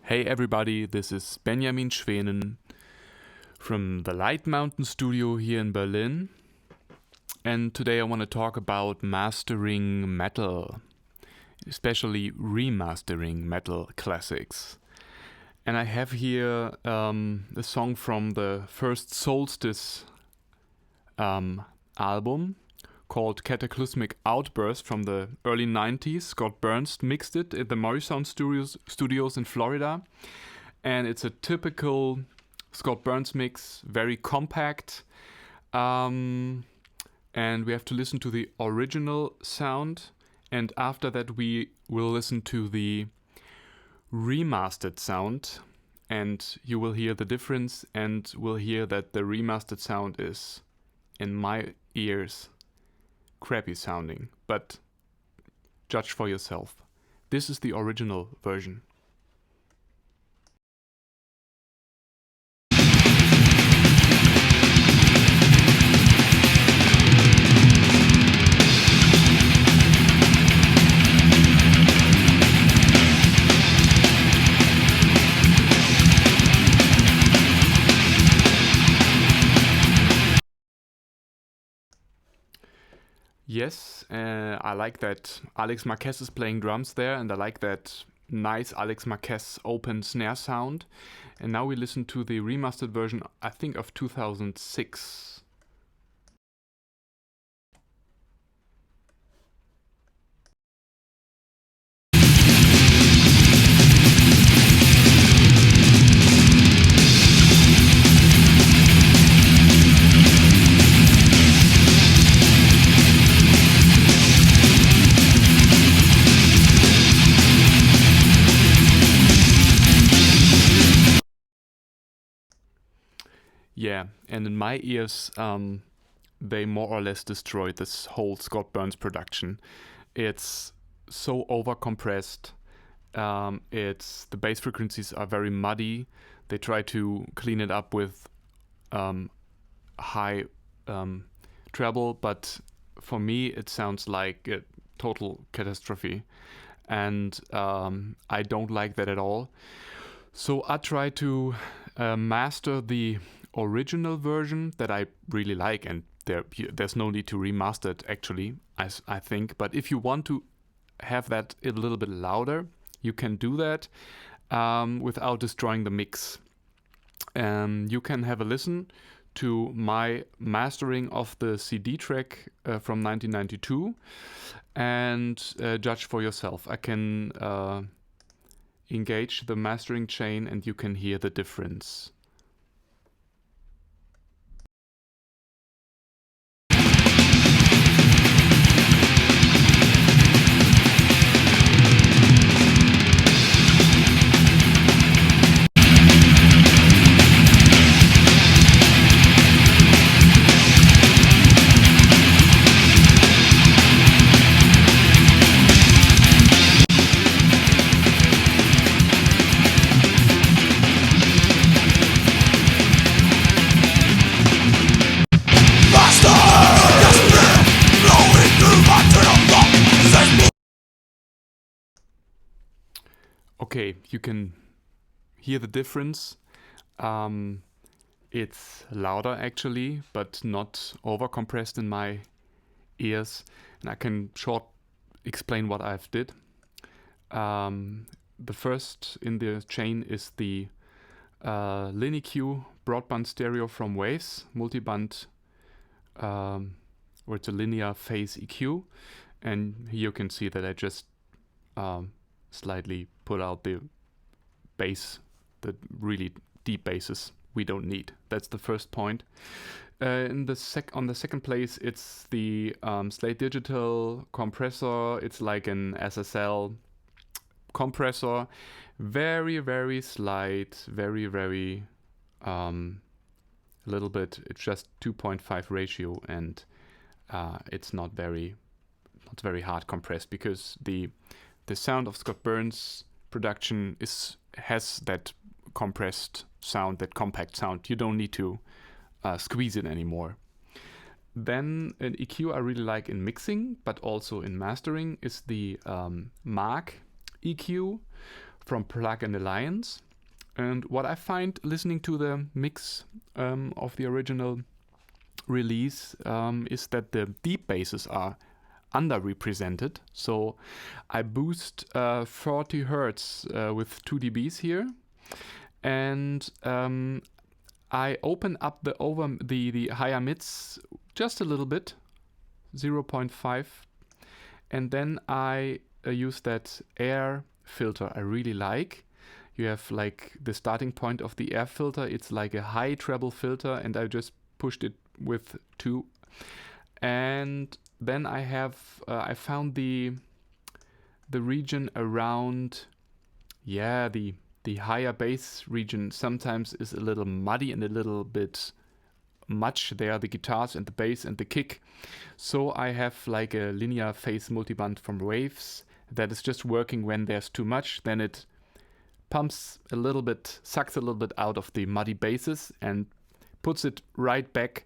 Hey everybody, this is Benjamin Schwenen from the LightMountainStudio here in Berlin. And today I want to talk about mastering metal, especially remastering metal classics. And I have here a song from the first Solstice album called Cataclysmic Outburst from the early 90s. Scott Burns mixed it at the Morrisound Studios in Florida. And it's a typical Scott Burns mix, very compact. And we have to listen to the original sound. And after that, we will listen to the remastered sound. And you will hear the difference, and will hear that the remastered sound is, in my ears, crappy sounding, but judge for yourself. This is the original version. Yes, I like that Alex Marquez is playing drums there, and I like that nice Alex Marquez open snare sound. And now we listen to the remastered version, I think of 2006. Yeah, and in my ears, they more or less destroyed this whole Scott Burns production. It's so overcompressed. The bass frequencies are very muddy. They try to clean it up with high treble, but for me it sounds like a total catastrophe, and I don't like that at all. So I try to master the original version that I really like, and there's no need to remaster it actually, I think. But if you want to have that a little bit louder, you can do that without destroying the mix. You can have a listen to my mastering of the CD track from 1992 and judge for yourself. I can engage the mastering chain and you can hear the difference. Okay, you can hear the difference. It's louder actually, but not overcompressed in my ears. And I can short explain what I've did. The first in the chain is the LineQ broadband stereo from Waves, multiband, or it's a linear phase EQ. And here you can see that I just slightly put out the bass, the really deep basses we don't need. That's the first point. On the second place, it's the Slate Digital compressor. It's like an SSL compressor, very, very slight, very, very little bit. It's just 2.5 ratio, and it's not very hard compressed, because the sound of Scott Burns production has that compressed sound, that compact sound. You don't need to squeeze it anymore. Then an EQ I really like in mixing, but also in mastering, is the Mark EQ from Plugin Alliance. And what I find listening to the mix of the original release is that the deep basses are underrepresented. So I boost 40 hertz with 2 dBs here, and I open up the higher mids just a little bit, 0.5, and then I use that air filter I really like. You have like the starting point of the air filter, it's like a high treble filter, and I just pushed it with 2. And then I have I found the region around, yeah, the higher bass region sometimes is a little muddy and a little bit much there, the guitars and the bass and the kick. So I have like a linear phase multiband from Waves that is just working when there's too much. Then it pumps a little bit, sucks a little bit out of the muddy basses and puts it right back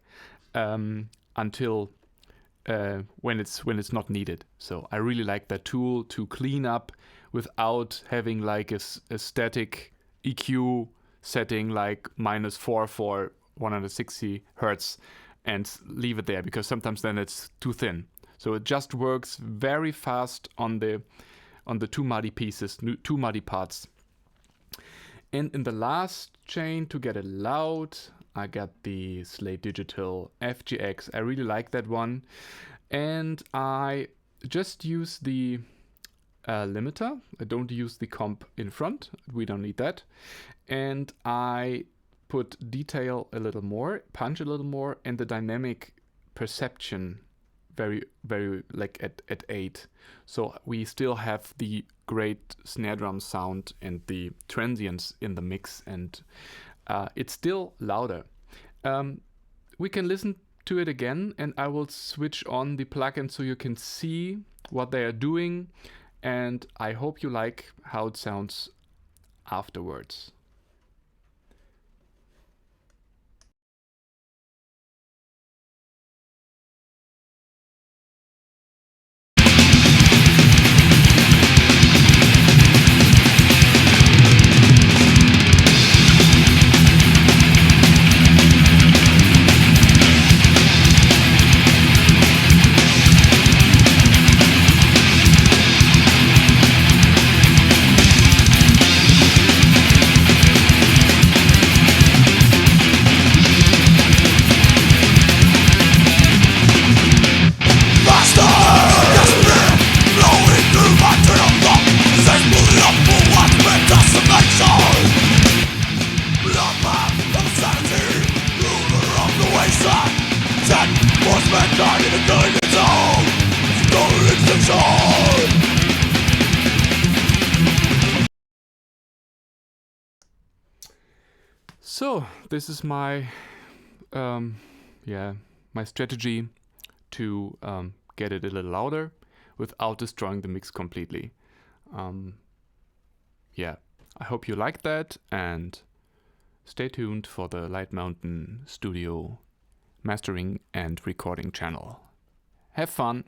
until when it's not needed. So I really like that tool to clean up without having like a static EQ setting like -4 for 160 hertz and leave it there, because sometimes then it's too thin. So it just works very fast on the 2 muddy pieces, 2 muddy parts. And in the last chain, to get it loud, I got the Slate Digital FGX. I really like that one. And I just use the limiter. I don't use the comp in front. We don't need that. And I put detail a little more, punch a little more, and the dynamic perception very, very like at 8. So we still have the great snare drum sound and the transients in the mix, and it's still louder. We can listen to it again, and I will switch on the plugin so you can see what they are doing, and I hope you like how it sounds afterwards. So this is my my strategy to get it a little louder without destroying the mix completely. I hope you like that, and stay tuned for the LightMountainStudio mastering and recording channel. Have fun!